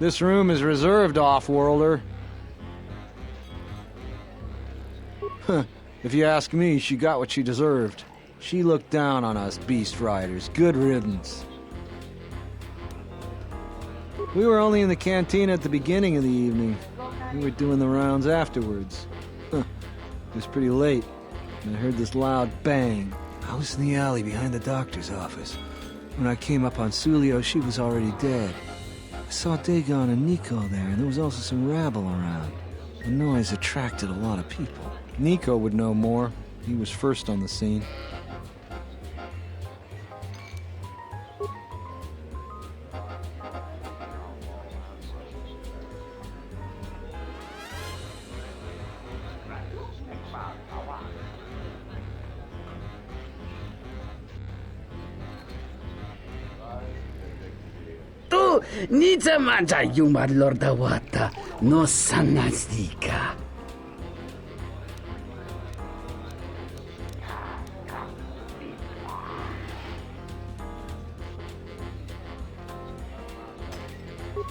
This room is reserved, off-worlder. If you ask me, she got what she deserved. She looked down on us beast riders. Good riddance. We were only in the canteen at the beginning of the evening. We were doing the rounds afterwards. It was pretty late, and I heard this loud bang. I was in the alley behind the doctor's office. When I came up on Sulio, she was already dead. I saw Dagon and Nico there, and there was also some rabble around. The noise attracted a lot of people. Nico would know more. He was first on the scene. Ni zamanja yuma lorda wata no sanasdika.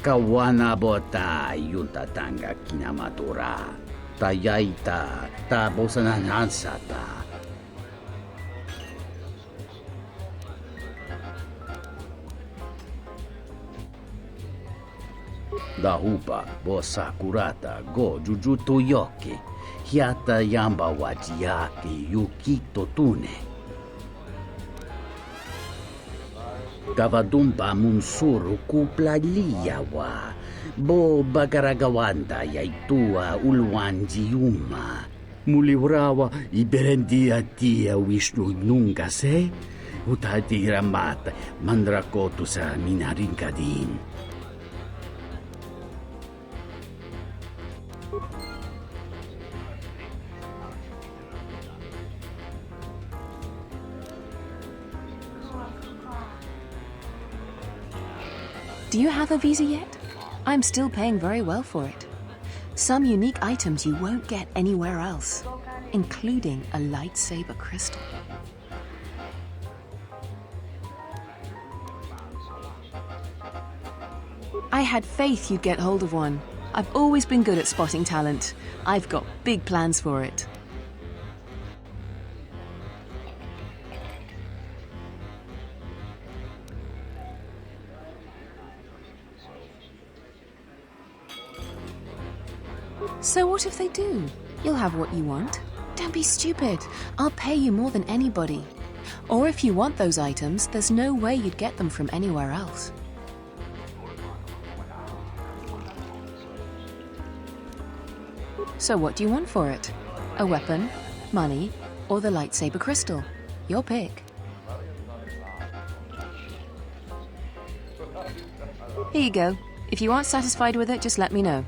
Kawana bota yunta tanga kinamatura. Tayaita tabosananansata. Dahupa bosa kurata go jujuto yoki hiata yamba wajiaki yukito tune. Kavadumpa munsuru kupla liyawa bo bagaragawanda yaitua ulwanjiuma. Mulibrawa iberendia tia Vishnu nunca se utati ramata mandrakotu sa minarinkadin. Do you have a visa yet? I'm still paying very well for it. Some unique items you won't get anywhere else, including a lightsaber crystal. I had faith you'd get hold of one. I've always been good at spotting talent. I've got big plans for it. So what if they do? You'll have what you want. Don't be stupid. I'll pay you more than anybody. Or if you want those items, there's no way you'd get them from anywhere else. So what do you want for it? A weapon, money, or the lightsaber crystal? Your pick. Here you go. If you aren't satisfied with it, just let me know.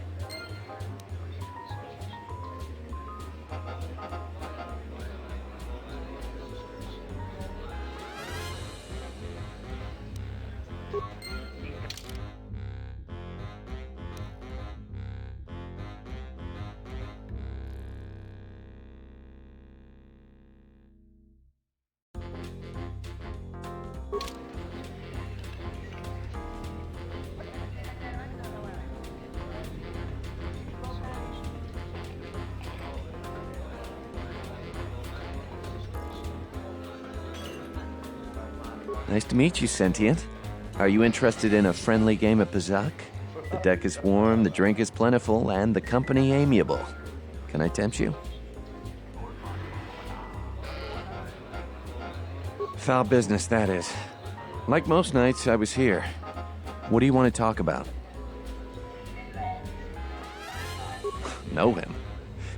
Nice to meet you, Sentient. Are you interested in a friendly game of Pazak? The deck is warm, the drink is plentiful, and the company amiable. Can I tempt you? Foul business, that is. Like most nights, I was here. What do you want to talk about? Know him.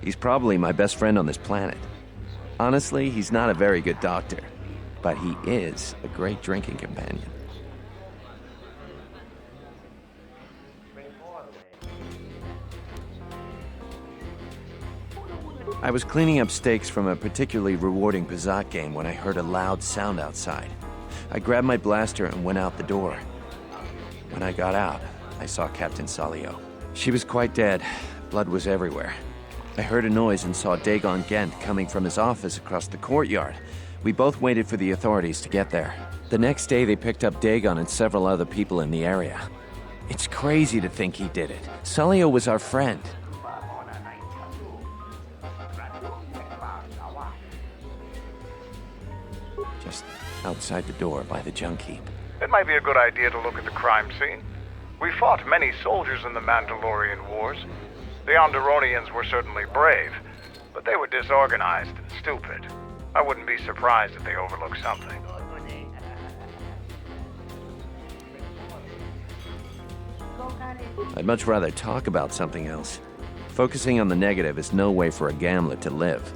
He's probably my best friend on this planet. Honestly, he's not a very good doctor, but he is a great drinking companion. I was cleaning up stakes from a particularly rewarding Pazak game when I heard a loud sound outside. I grabbed my blaster and went out the door. When I got out, I saw Captain Salio. She was quite dead. Blood was everywhere. I heard a noise and saw Dagon Gent coming from his office across the courtyard. We both waited for the authorities to get there. The next day, they picked up Dagon and several other people in the area. It's crazy to think he did it. Sulio was our friend. Just outside the door by the junk heap. It might be a good idea to look at the crime scene. We fought many soldiers in the Mandalorian Wars. The Onderonians were certainly brave, but they were disorganized and stupid. I wouldn't be surprised if they overlooked something. I'd much rather talk about something else. Focusing on the negative is no way for a gambler to live.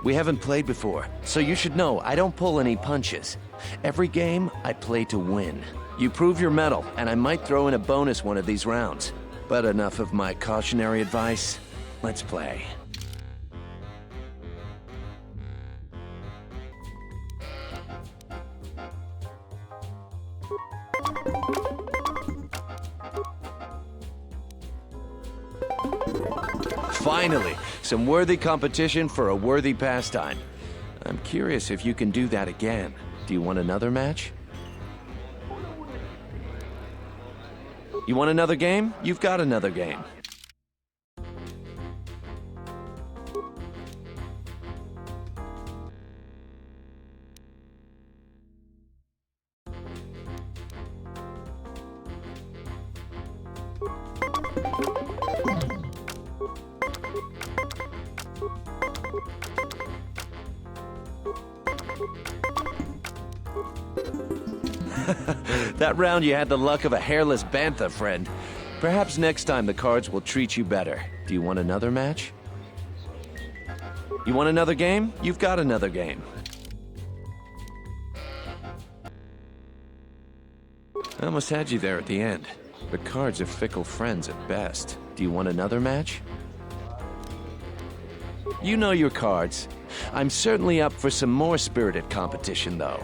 We haven't played before, so you should know I don't pull any punches. Every game, I play to win. You prove your mettle, and I might throw in a bonus one of these rounds. But enough of my cautionary advice. Let's play. Finally, some worthy competition for a worthy pastime. I'm curious if you can do that again. Do you want another match? You want another game? You've got another game. That round you had the luck of a hairless bantha, friend. Perhaps next time the cards will treat you better. Do you want another match? You want another game? You've got another game. I almost had you there at the end. But cards are fickle friends at best. Do you want another match? You know your cards. I'm certainly up for some more spirited competition, though.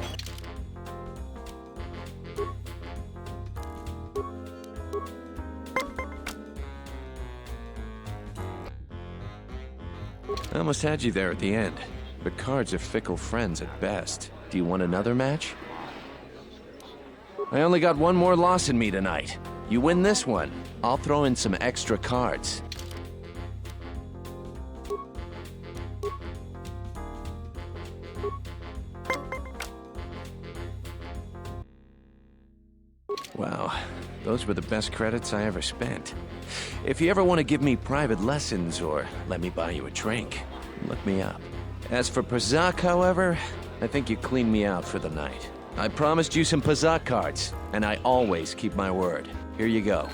I almost had you there at the end. But cards are fickle friends at best. Do you want another match? I only got one more loss in me tonight. You win this one, I'll throw in some extra cards. Wow, those were the best credits I ever spent. If you ever want to give me private lessons or let me buy you a drink, look me up. As for Pazak, however, I think you cleaned me out for the night. I promised you some Pazak cards, and I always keep my word. Here you go.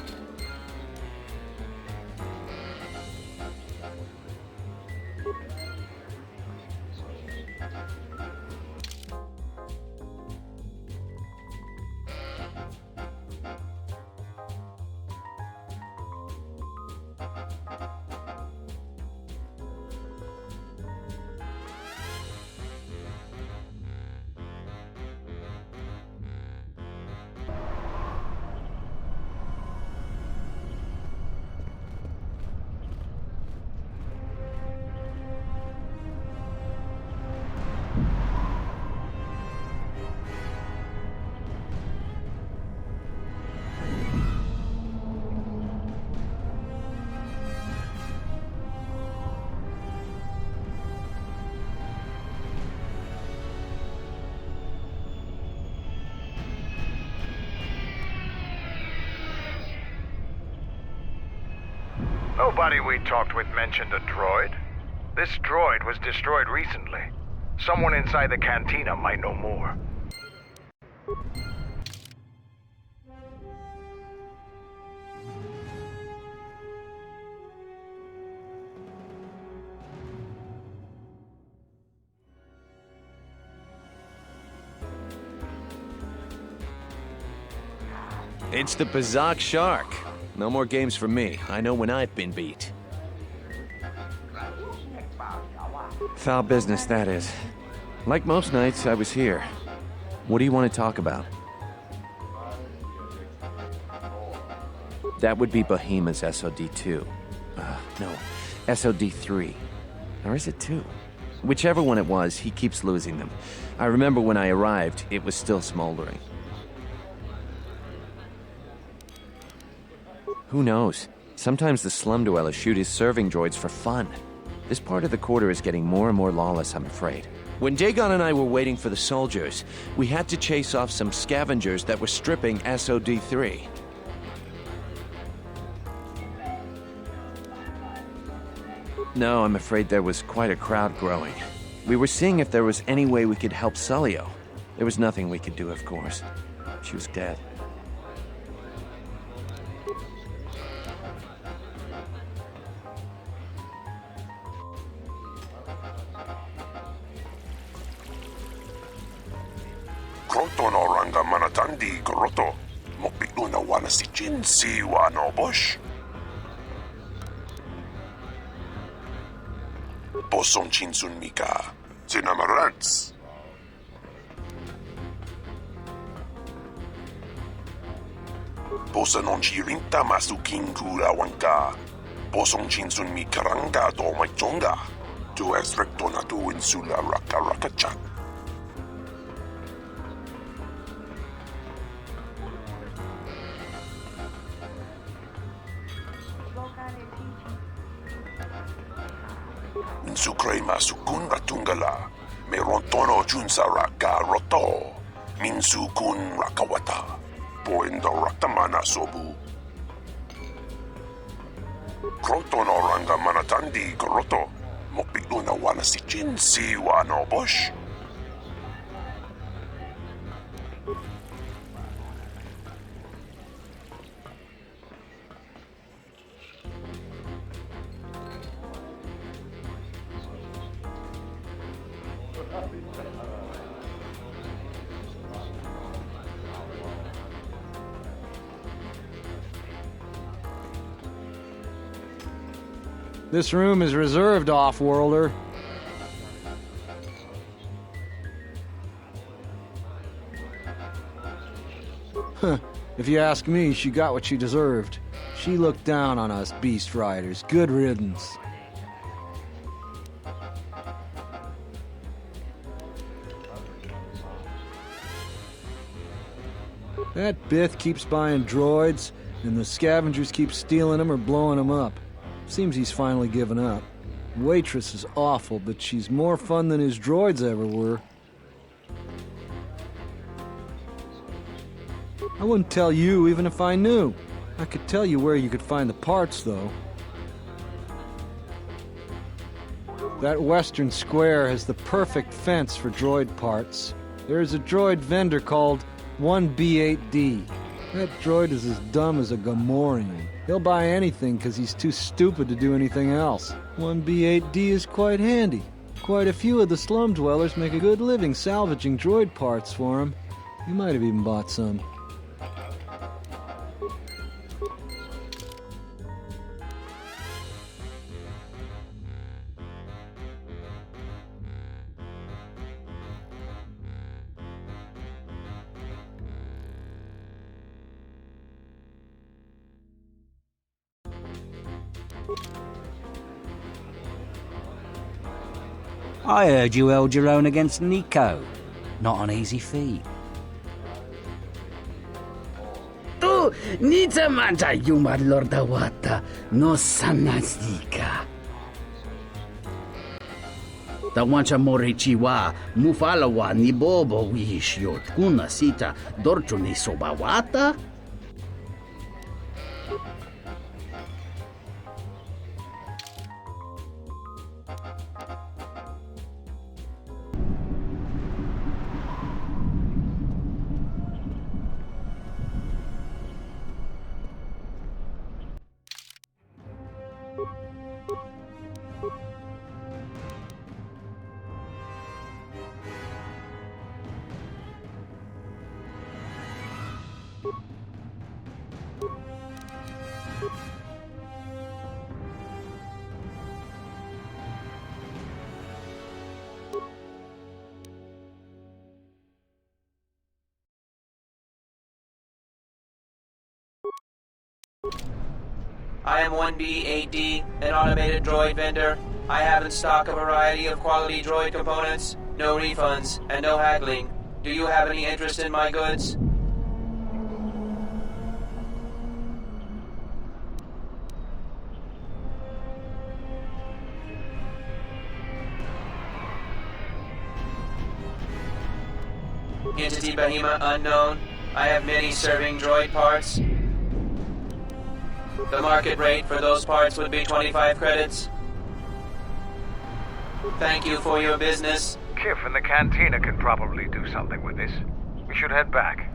Nobody we talked with mentioned a droid. This droid was destroyed recently. Someone inside the cantina might know more. It's the Pazak Shark. No more games for me. I know when I've been beat. Foul business, that is. Like most nights, I was here. What do you want to talk about? That would be Bahima's SOD-2. No, SOD3. Or is it 2? Whichever one it was, he keeps losing them. I remember when I arrived, it was still smoldering. Who knows? Sometimes the slum dwellers shoot his serving droids for fun. This part of the quarter is getting more and more lawless, I'm afraid. When Dagon and I were waiting for the soldiers, we had to chase off some scavengers that were stripping SOD3. No, I'm afraid there was quite a crowd growing. We were seeing if there was any way we could help Sulio. There was nothing we could do, of course. She was dead. KotOR anga manatandi koroto. Mopikuna wana si jinsi wano bosh. Boson chinsun mika. Zinamarants. Bosa non chirinta masukin kura wanka. Boson chinsun mi karanga do maichonga. Tu esrectona tu insula raka raka chat. Sukrema sukun ratungala, merontono junsa raka roto, minsukun rakawata, poendo ratamana sobu. KotOR anga manatandi koroto, mopiluna wana si jinsi wano bosh. This room is reserved, off-worlder. Huh. If you ask me, she got what she deserved. She looked down on us beast riders. Good riddance. That Bith keeps buying droids, and the scavengers keep stealing them or blowing them up. Seems he's finally given up. Waitress is awful, but she's more fun than his droids ever were. I wouldn't tell you even if I knew. I could tell you where you could find the parts, though. That western square has the perfect fence for droid parts. There's a droid vendor called 1B8D. That droid is as dumb as a Gamorrean. He'll buy anything because he's too stupid to do anything else. 1B8D is quite handy. Quite a few of the slum dwellers make a good living salvaging droid parts for him. He might have even bought some. I heard you held your own against Nico. Not an easy feat. Tu nita manta yuma lordawata no sanastika. Tawancha morichiwa mufalawa ni bobo wishyo kuna sita dorcho ni sobawata. I am 1B8D, an automated droid vendor. I have in stock a variety of quality droid components. No refunds, and no haggling. Do you have any interest in my goods? Entity Behemoth unknown. I have many serving droid parts. The market rate for those parts would be 25 credits. Thank you for your business. Kif and the cantina can probably do something with this. We should head back.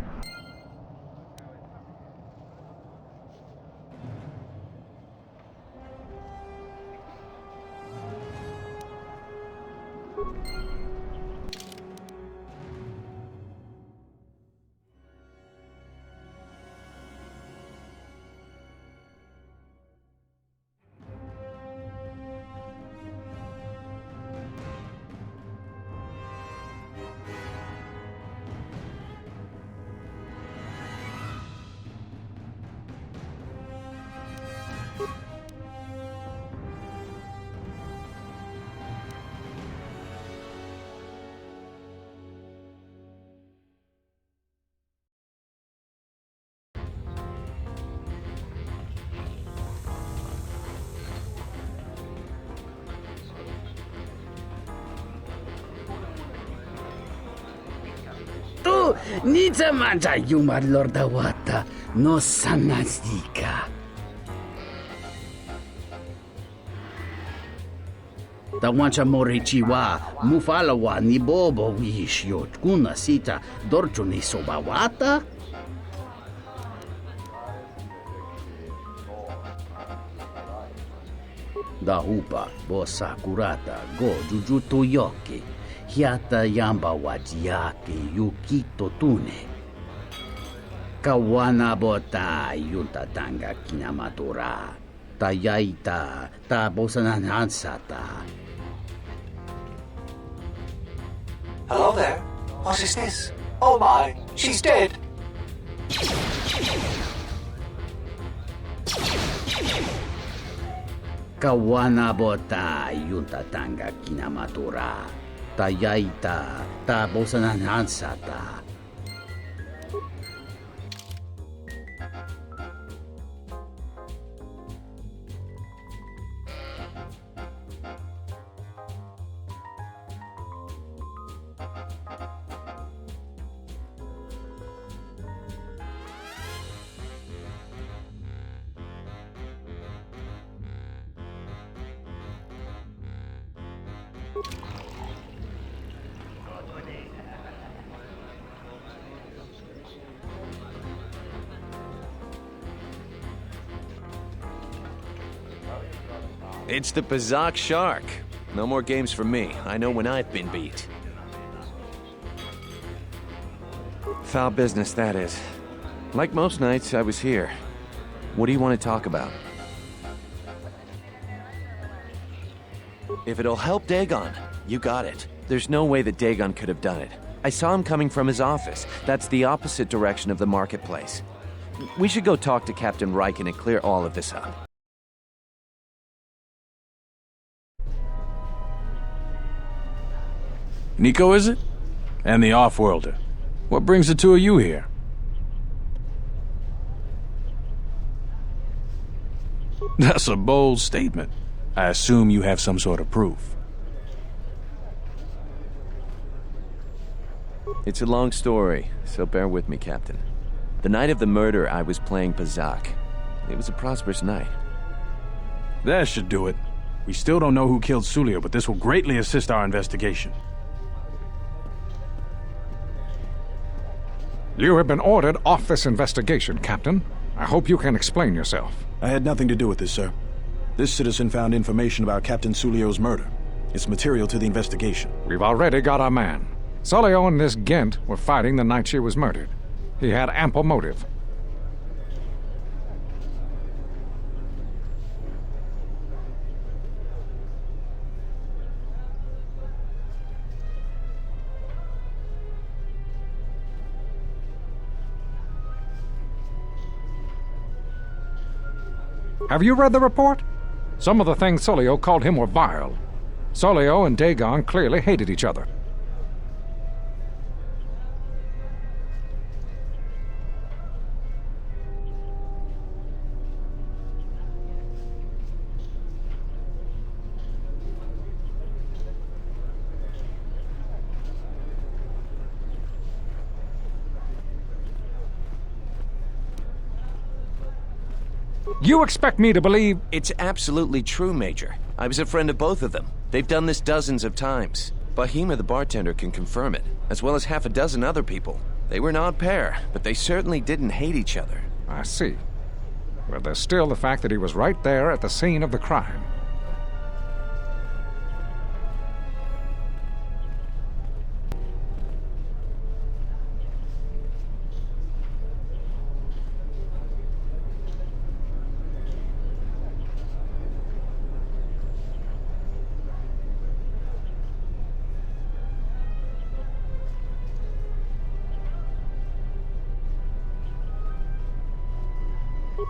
Tu nitamanta yuma lorda wata no sanasdika. Tawancha morichiwa mufalawa ni bobo wishyot kuna sita dorcho ni sobawata. Dahupa bosa kurata go jujuto yoki. Hiata yamba wajiake yukito tune. Kawana bota yuntatanga kinamatura. Tayaita ta bosananansata. Hello there. What is this? Oh my, she's dead. Kawana bota yuntatanga kinamatura. Tayaita ta bosananansata. It's the Pazak Shark. No more games for me. I know when I've been beat. Foul business, that is. Like most nights, I was here. What do you want to talk about? If it'll help Dagon, you got it. There's no way that Dagon could have done it. I saw him coming from his office. That's the opposite direction of the marketplace. We should go talk to Captain Riken and clear all of this up. Nico, is it? And the Off-Worlder. What brings the two of you here? That's a bold statement. I assume you have some sort of proof. It's a long story, so bear with me, Captain. The night of the murder, I was playing Pazak. It was a prosperous night. That should do it. We still don't know who killed Sulio, but this will greatly assist our investigation. You have been ordered off this investigation, Captain. I hope you can explain yourself. I had nothing to do with this, sir. This citizen found information about Captain Sulio's murder. It's material to the investigation. We've already got our man. Sulio and this Gent were fighting the night she was murdered. He had ample motive. Have you read the report? Some of the things Sulio called him were vile. Sulio and Dagon clearly hated each other. You expect me to believe... It's absolutely true, Major. I was a friend of both of them. They've done this dozens of times. Bahima the bartender can confirm it, as well as half a dozen other people. They were an odd pair, but they certainly didn't hate each other. I see. But there's still the fact that he was right there at the scene of the crime.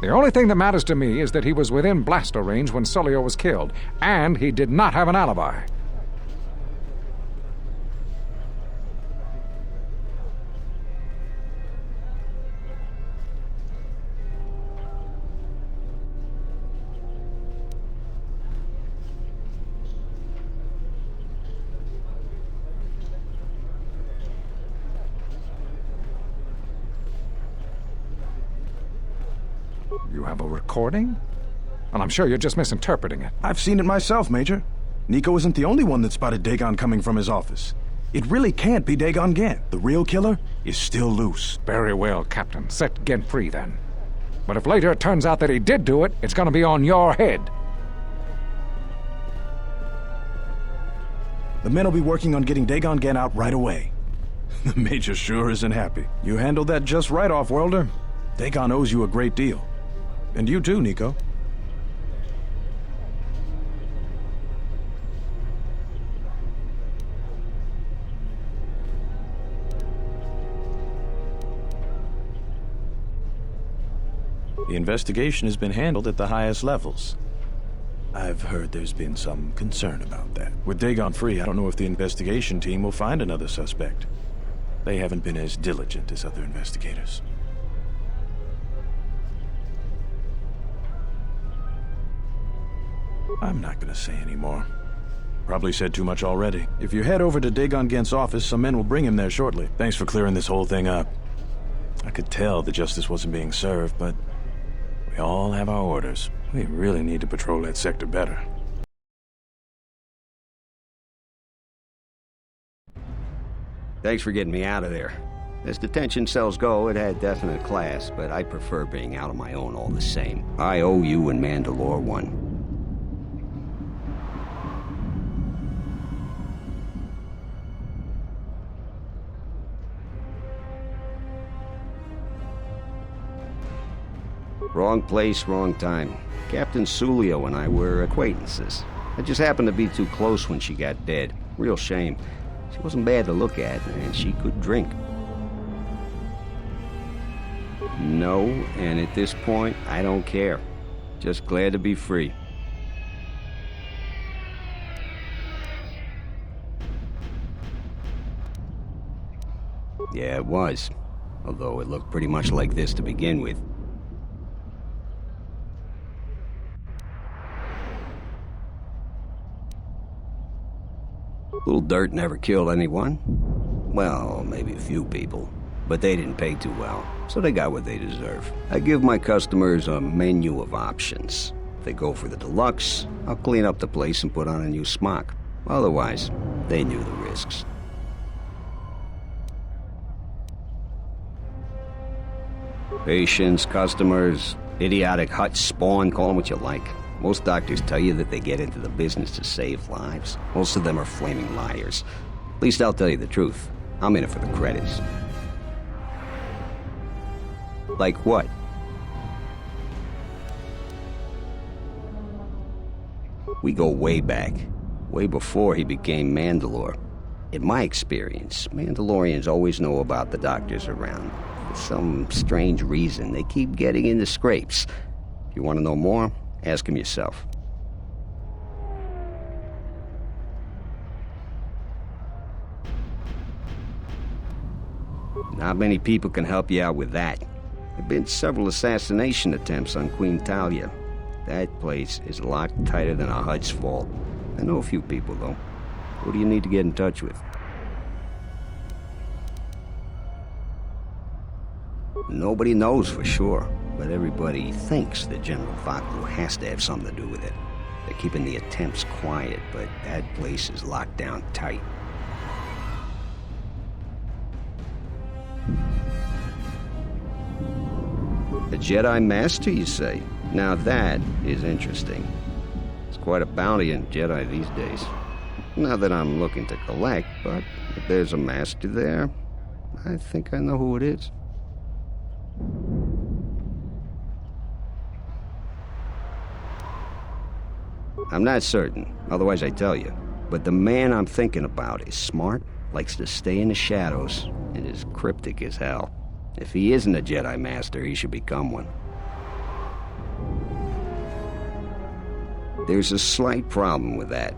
The only thing that matters to me is that he was within blaster range when Sulio was killed, and he did not have an alibi. You have a recording? Well, I'm sure you're just misinterpreting it. I've seen it myself, Major. Nico isn't the only one that spotted Dagon coming from his office. It really can't be Dagon Gent. The real killer is still loose. Very well, Captain. Set Gent free, then. But if later it turns out that he did do it, it's gonna be on your head. The men will be working on getting Dagon Gent out right away. The Major sure isn't happy. You handled that just right, Off-Worlder. Dagon owes you a great deal. And you too, Nico. The investigation has been handled at the highest levels. I've heard there's been some concern about that. With Dagon free, I don't know if the investigation team will find another suspect. They haven't been as diligent as other investigators. I'm not gonna say any more. Probably said too much already. If you head over to Dagon Gent's office, some men will bring him there shortly. Thanks for clearing this whole thing up. I could tell the justice wasn't being served, but we all have our orders. We really need to patrol that sector better. Thanks for getting me out of there. As detention cells go, it had definite class, but I prefer being out on my own all the same. I owe you and Mandalore one. Wrong place, wrong time. Captain Sulio and I were acquaintances. I just happened to be too close when she got dead. Real shame. She wasn't bad to look at, and she could drink. No, and at this point, I don't care. Just glad to be free. Yeah, it was. Although it looked pretty much like this to begin with. Little dirt never killed anyone. Well, maybe a few people. But they didn't pay too well, so they got what they deserve. I give my customers a menu of options. If they go for the deluxe, I'll clean up the place and put on a new smock. Otherwise, they knew the risks. Patients, customers, idiotic hut spawn, call them what you like. Most doctors tell you that they get into the business to save lives. Most of them are flaming liars. At least I'll tell you the truth. I'm in it for the credits. Like what? We go way back. Way before he became Mandalore. In my experience, Mandalorians always know about the doctors around. For some strange reason, they keep getting into scrapes. If you want to know more, Ask him yourself. Not many people can help you out with that. There have been several assassination attempts on Queen Talia. That place is locked tighter than a Hud's vault. I know a few people, though. Who do you need to get in touch with? Nobody knows for sure, but everybody thinks that General Vaklu has to have something to do with it. They're keeping the attempts quiet, but that place is locked down tight. A Jedi Master, you say? Now that is interesting. It's quite a bounty in Jedi these days. Not that I'm looking to collect, but if there's a master there, I think I know who it is. I'm not certain, otherwise I'd tell you. But the man I'm thinking about is smart, likes to stay in the shadows, and is cryptic as hell. If he isn't a Jedi Master, he should become one. There's a slight problem with that.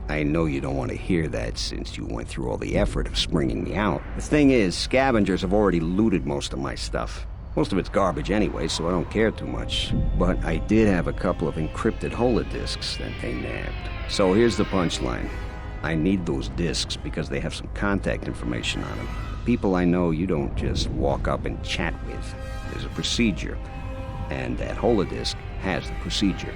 I know you don't want to hear that since you went through all the effort of springing me out. The thing is, scavengers have already looted most of my stuff. Most of it's garbage anyway, so I don't care too much. But I did have a couple of encrypted holodisks that they nabbed. So here's the punchline. I need those disks because they have some contact information on them. People I know you don't just walk up and chat with. There's a procedure, and that holodisk has the procedure.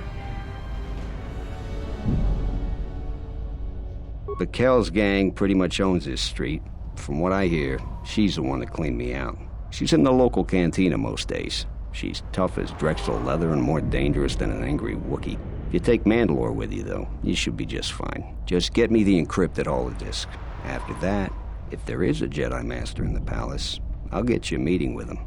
But Kel's gang pretty much owns this street. From what I hear, she's the one that cleaned me out. She's in the local cantina most days. She's tough as Drexel leather and more dangerous than an angry Wookiee. If you take Mandalore with you, though, you should be just fine. Just get me the encrypted holodisk. After that, if there is a Jedi Master in the palace, I'll get you a meeting with him.